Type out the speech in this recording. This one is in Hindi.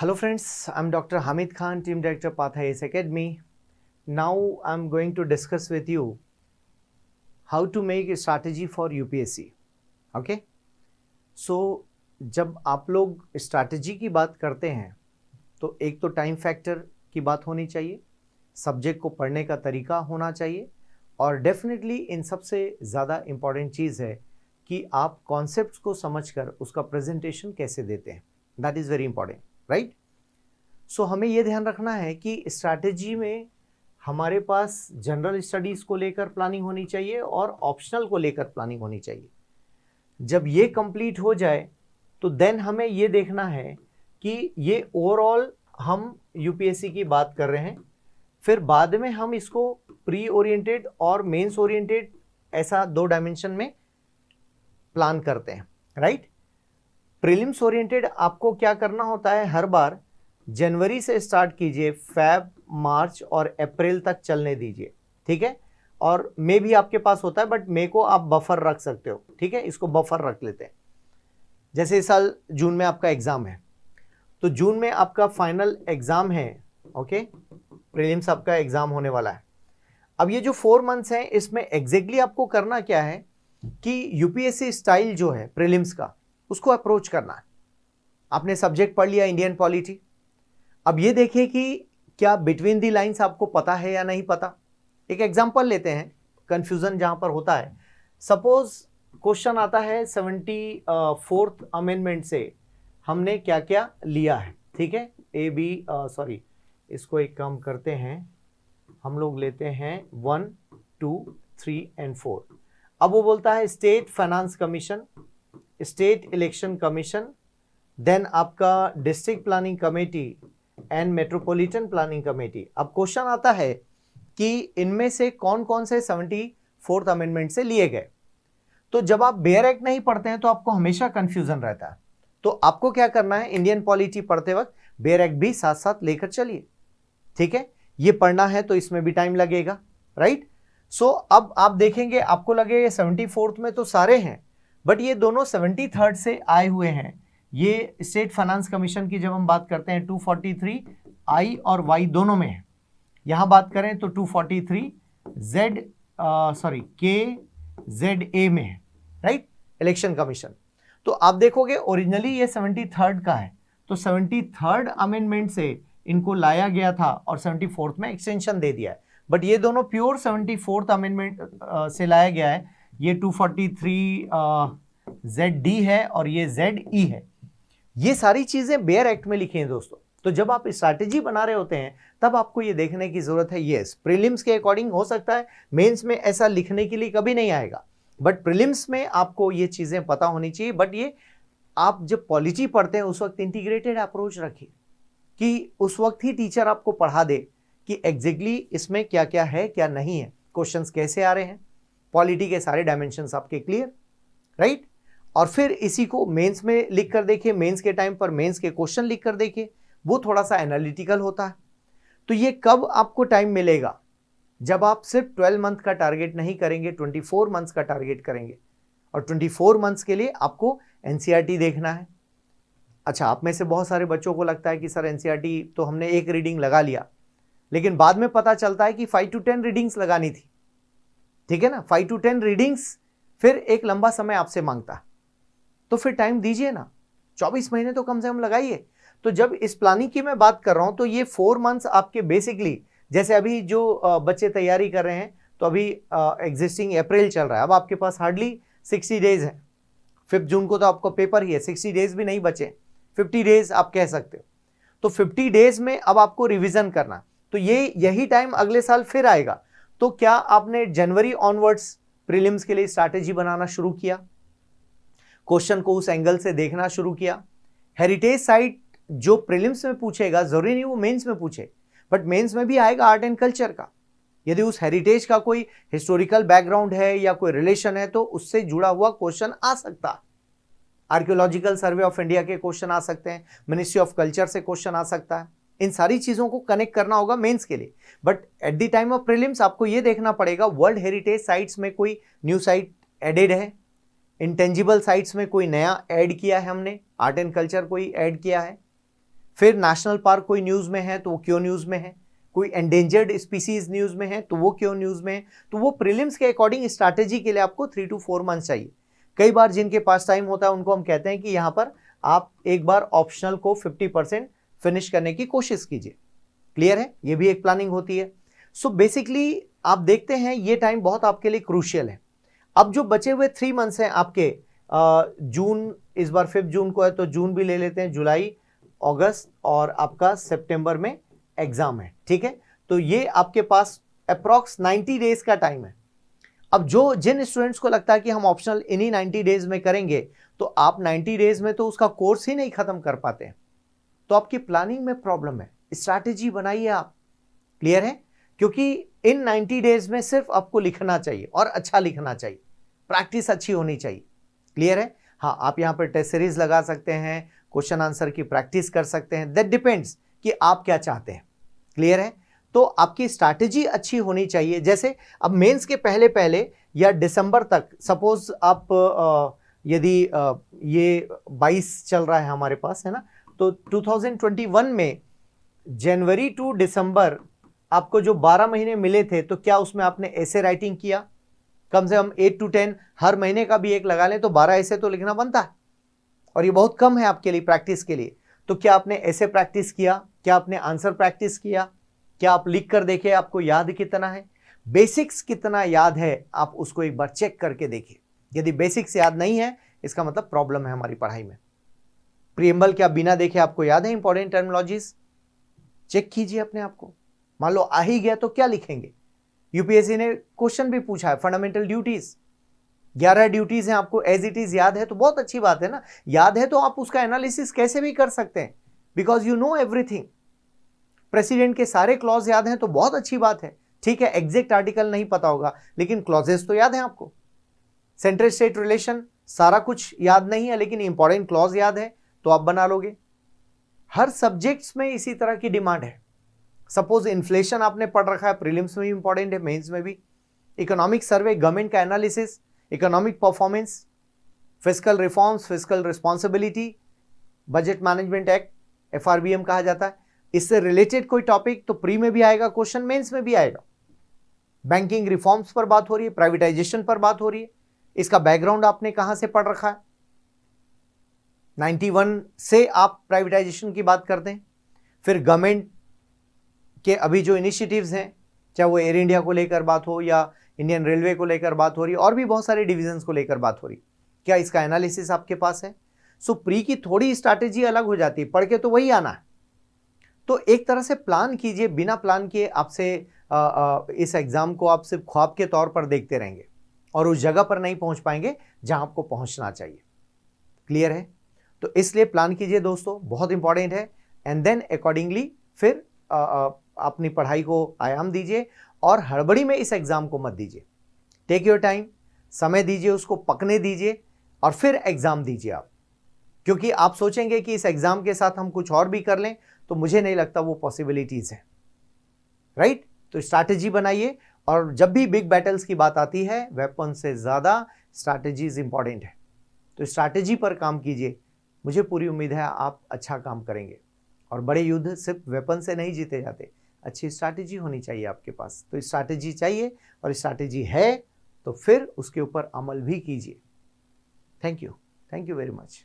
Hello friends, I'm Dr. Hamid Khan, Team Director Path IAS Academy. Now I'm going to discuss with you how to make a strategy for UPSC. Okay? So जब आप लोग स्ट्रैटेजी की बात करते हैं तो एक तो टाइम फैक्टर की बात होनी चाहिए, सब्जेक्ट को पढ़ने का तरीका होना चाहिए और डेफिनेटली इन सबसे ज़्यादा इम्पॉर्टेंट चीज़ है कि आप कॉन्सेप्ट्स को समझकर उसका प्रेजेंटेशन कैसे देते हैं. That is very important, right? So हमें ये ध्यान रखना है कि स्ट्रैटेजी में हमारे पास जनरल स्टडीज़ को लेकर प्लानिंग होनी चाहिए और ऑप्शनल को लेकर प्लानिंग होनी चाहिए. जब ये कंप्लीट हो जाए तो देन हमें ये देखना है कि ये ओवरऑल हम यूपीएससी की बात कर रहे हैं, फिर बाद में हम इसको प्री ओरिएंटेड और मेंस ओरिएंटेड ऐसा 2 डायमेंशन में प्लान करते हैं, राइट? प्रीलिम्स ओरिएंटेड आपको क्या करना होता है, हर बार जनवरी से स्टार्ट कीजिए, फेब, मार्च और अप्रैल तक चलने दीजिए, ठीक है? और मे भी आपके पास होता है बट मे को आप बफर रख सकते हो, ठीक है? इसको बफर रख लेते हैं. जैसे इस साल जून में आपका एग्जाम है तो जून में आपका फाइनल एग्जाम है, ओके? प्रीलिम्स आपका एग्जाम होने वाला है. अब ये जो 4 मंथ्स हैं इसमें एग्जैक्टली आपको करना क्या है कि यूपीएससी स्टाइल जो है प्रीलिम्स का उसको अप्रोच करना है. आपने सब्जेक्ट पढ़ लिया इंडियन पॉलिटी, अब ये देखिए कि क्या बिटवीन दी लाइंस आपको पता है या नहीं पता. एक एग्जांपल लेते हैं, कंफ्यूजन जहां पर होता है. सपोज क्वेश्चन आता है 74th अमेंडमेंट से हमने क्या क्या लिया है, ठीक है? इसको एक काम करते हैं, हम लोग लेते हैं 1, 2, 3 एंड 4. अब वो बोलता है state finance commission, state election commission, then आपका district planning committee and metropolitan planning committee. अब क्वेश्चन आता है कि इनमें से कौन कौन से 74th अमेंडमेंट से लिए गए. तो जब आप बेयर एक्ट नहीं पढ़ते हैं तो आपको हमेशा कंफ्यूजन रहता है. तो आपको क्या करना है, इंडियन पॉलिटी पढ़ते वक्त बेयर एक्ट भी साथ साथ लेकर चलिए, ठीक है? ये पढ़ना है तो इसमें भी टाइम लगेगा, राइट? सो अब आप देखेंगे, आपको लगेगा 74th में तो सारे हैं बट ये दोनों 73rd से आए हुए हैं. ये स्टेट फाइनेंस कमीशन की जब हम बात करते हैं 243 आई और वाई दोनों में है. यहां बात करें तो 243 के जेड ए में है, राइट? Election commission. तो आप देखोगे ओरिजिनली ये 73rd का है, तो 73rd अमेंडमेंट से इनको लाया गया था और 74th में एक्सटेंशन दे दिया है. बट ये दोनों प्योर 74th अमेंडमेंट से लाया गया है. ये 243 जेड डी है और ये जेड ई है. ये सारी चीजें बेयर एक्ट में लिखी हैं दोस्तों. तो जब आप स्ट्रैटेजी बना रहे होते हैं तब आपको ये देखने की जरूरत है. यस, प्रीलिम्स के अकॉर्डिंग हो सकता है, मेंस में ऐसा लिखने के लिए कभी नहीं आएगा, बट प्रीलिम्स में आपको ये चीजें पता होनी चाहिए. बट ये आप जब पॉलिटी पढ़ते हैं उस वक्त इंटीग्रेटेड अप्रोच रखिए कि उस वक्त ही टीचर आपको पढ़ा दे कि एग्जैक्टली इसमें क्या क्या है क्या नहीं है, क्वेश्चंस कैसे आ रहे हैं, पॉलिटी के सारे डायमेंशंस आपके क्लियर, राइट? और फिर इसी को मेंस में लिख कर देखिए, मेंस के टाइम पर मेंस के क्वेश्चन लिख कर देखिए, वो थोड़ा सा एनालिटिकल होता है. तो ये कब आपको टाइम मिलेगा, जब आप सिर्फ 12 मंथ का टारगेट नहीं करेंगे, 24 मंथ्स का टारगेट करेंगे. और 24 मंथ्स के लिए आपको एनसीईआरटी देखना है. अच्छा, आप में से बहुत सारे बच्चों को लगता है कि सर एनसीईआरटी तो हमने एक रीडिंग लगा लिया, लेकिन बाद में पता चलता है कि 5 to 10 रीडिंग्स लगानी थी, ठीक है ना? 5 to 10 रीडिंग्स फिर एक लंबा समय आपसे मांगता है, तो फिर टाइम दीजिए ना, 24 महीने तो कम से कम लगाइए. तो जब इस प्लानिंग की मैं बात कर रहा हूं तो ये 4 मंथ्स आपके बेसिकली, जैसे अभी जो बच्चे तैयारी कर रहे हैं तो अभी एग्जिस्टिंग अप्रैल चल रहा है, अब आपके पास हार्डली 60 डेज है. 5 जून को तो आपको पेपर ही है, 60 डेज भी नहीं बचे, 50 डेज आप कह सकते हो. तो 50 डेज में अब आपको रिविजन करना, तो यही टाइम अगले साल फिर आएगा. तो क्या आपने जनवरी ऑनवर्ड्स प्रीलिम्स के लिए स्ट्रैटेजी बनाना शुरू किया, क्वेश्चन को उस एंगल से देखना शुरू किया? हेरिटेज साइट जो प्रीलिम्स में पूछेगा जरूरी नहीं वो मेंस में पूछे, बट मेंस में भी आएगा आर्ट एंड कल्चर का. यदि उस हेरिटेज का कोई हिस्टोरिकल बैकग्राउंड है या कोई रिलेशन है तो उससे जुड़ा हुआ क्वेश्चन आ सकता है. आर्कियोलॉजिकल सर्वे ऑफ इंडिया के क्वेश्चन आ सकते हैं, मिनिस्ट्री ऑफ कल्चर से क्वेश्चन आ सकता है. इन सारी चीजों को कनेक्ट करना होगा मेंस के लिए. But at the time of prelims आपको यह देखना पड़ेगा वर्ल्ड हेरिटेज साइट्स में कोई न्यू साइट एडेड है, इंटेंजिबल साइट्स में कोई नया ऐड किया है हमने, आर्ट एंड कल्चर कोई ऐड किया है, फिर नेशनल पार्क कोई न्यूज़ में है तो वो क्यों न्यूज़ में है, कोई एंडेंजर्ड स्पीसीज न्यूज़ में है तो वो क्यों न्यूज़ में है। तो वो प्रीलिम्स के अकॉर्डिंग स्ट्रैटेजी के लिए आपको 3 to 4 मंथ्स चाहिए। कई बार जिनके पास टाइम होता है उनको हम कहते हैं कि यहाँ पर आप एक बार ऑप्शनल को 50% फिनिश करने की कोशिश कीजिए। क्लियर है, ये भी एक प्लानिंग होती है। सो बेसिकली आप देखते हैं ये टाइम बहुत आपके लिए क्रूशियल है। अब जो बचे हुए 3 मंथ्स हैं आपके, जून, इस बार 5 जून को है तो जून भी ले लेते हैं, जुलाई, अगस्त और आपका सितंबर में एग्जाम है, ठीक है। तो ये आपके पास अप्रॉक्स 90 डेज का टाइम है। अब जिन स्टूडेंट्स को लगता है कि हम ऑप्शनल इन्हीं 90 डेज में करेंगे, तो आप 90 डेज में तो उसका कोर्स ही नहीं खत्म कर पाते हैं, तो आपकी प्लानिंग में प्रॉब्लम है। स्ट्रैटेजी बनाइए आप। क्लियर है, क्योंकि इन 90 डेज में सिर्फ आपको लिखना चाहिए और अच्छा लिखना चाहिए, प्रैक्टिस अच्छी होनी चाहिए। क्लियर है, हाँ, आप यहाँ पर टेस्ट सीरीज लगा सकते हैं, क्वेश्चन आंसर की प्रैक्टिस कर सकते हैं, दैट डिपेंड्स कि आप क्या चाहते हैं। क्लियर है, तो आपकी स्ट्रैटेजी अच्छी होनी चाहिए। जैसे अब मेंस के पहले पहले या दिसंबर तक, सपोज आप यदि ये 22 चल रहा है हमारे पास, है ना, तो 2021 में जनवरी टू दिसंबर आपको जो 12 महीने मिले थे, तो क्या उसमें आपने ऐसे राइटिंग किया? कम से कम 8 to 10 हर महीने का भी एक लगा लें तो 12 ऐसे तो लिखना बनता है, और ये बहुत कम है आपके लिए प्रैक्टिस के लिए। तो क्या आपने ऐसे प्रैक्टिस किया? क्या आपने आंसर प्रैक्टिस किया? क्या आप लिख कर देखे आपको याद कितना है? बेसिक्स कितना याद है, आप उसको एक बार चेक करके देखिए। यदि बेसिक्स याद नहीं है, इसका मतलब प्रॉब्लम है हमारी पढ़ाई में। प्रीएम्बल क्या बिना देखे आपको याद है इंपॉर्टेंट टर्मिनोलॉजीज? चेक कीजिए अपने आप को। मान लो आ ही गया तो क्या लिखेंगे? यूपीएससी ने क्वेश्चन भी पूछा है, फंडामेंटल ड्यूटीज 11 ड्यूटीज हैं, आपको एज इट इज याद है तो बहुत अच्छी बात है ना। याद है तो आप उसका एनालिसिस कैसे भी कर सकते हैं, because you know everything. President के सारे क्लॉज याद हैं तो बहुत अच्छी बात है, ठीक है। एग्जैक्ट आर्टिकल नहीं पता होगा लेकिन क्लॉजेस तो याद है आपको। सेंट्रल स्टेट रिलेशन सारा कुछ याद नहीं है लेकिन इंपॉर्टेंट क्लॉज याद है तो आप बना लोगे। हर सब्जेक्ट्स में इसी तरह की डिमांड है। सपोज इन्फ्लेशन आपने पढ़ रखा है, प्रीलिम्स में भी इंपॉर्टेंट है, मेंस में भी। इकोनॉमिक सर्वे, गवर्नमेंट का analysis, economic performance, fiscal reforms, fiscal responsibility, budget management act, FRBM कहा जाता है, इससे रिलेटेड कोई टॉपिक तो प्री में भी आएगा, क्वेश्चन मेंस में भी आएगा। बैंकिंग रिफॉर्म्स पर बात हो रही है, प्राइवेटाइजेशन पर बात हो रही है, इसका बैकग्राउंड आपने कहां से पढ़ रखा है? 91 से आप प्राइवेटाइजेशन की बात करते हैं। फिर गवर्नमेंट के अभी जो इनिशिएटिव्स हैं, चाहे वो एयर इंडिया को लेकर बात हो या इंडियन रेलवे को लेकर बात हो रही है, और भी बहुत सारे डिविजन्स को लेकर बात हो रही, क्या इसका एनालिसिस आपके पास है? सो प्री की थोड़ी स्ट्रैटेजी अलग हो जाती है, पढ़ के तो वही आना है। तो एक तरह से प्लान कीजिए, बिना प्लान किए आपसे इस एग्जाम को आप सिर्फ ख्वाब के तौर पर देखते रहेंगे और उस जगह पर नहीं पहुंच पाएंगे जहां आपको पहुंचना चाहिए। क्लियर है, तो इसलिए प्लान कीजिए दोस्तों, बहुत इंपॉर्टेंट है। एंड देन अकॉर्डिंगली फिर अपनी पढ़ाई को आयाम दीजिए और हड़बड़ी में इस एग्जाम को मत दीजिए। टेक योर टाइम, समय दीजिए, उसको पकने दीजिए और फिर एग्जाम दीजिए आप। क्योंकि आप सोचेंगे कि इस एग्जाम के साथ हम कुछ और भी कर लें, तो मुझे नहीं लगता वो पॉसिबिलिटीज है, राइट। तो स्ट्रैटेजी बनाइए, और जब भी बिग बैटल्स की बात आती है, वेपन से ज्यादा स्ट्रैटेजीज इंपॉर्टेंट है। तो स्ट्रैटेजी पर काम कीजिए, मुझे पूरी उम्मीद है आप अच्छा काम करेंगे। और बड़े युद्ध सिर्फ वेपन से नहीं जीते जाते, अच्छी स्ट्रैटेजी होनी चाहिए आपके पास। तो स्ट्रैटेजी चाहिए, और स्ट्रैटेजी है तो फिर उसके ऊपर अमल भी कीजिए। Thank you very much.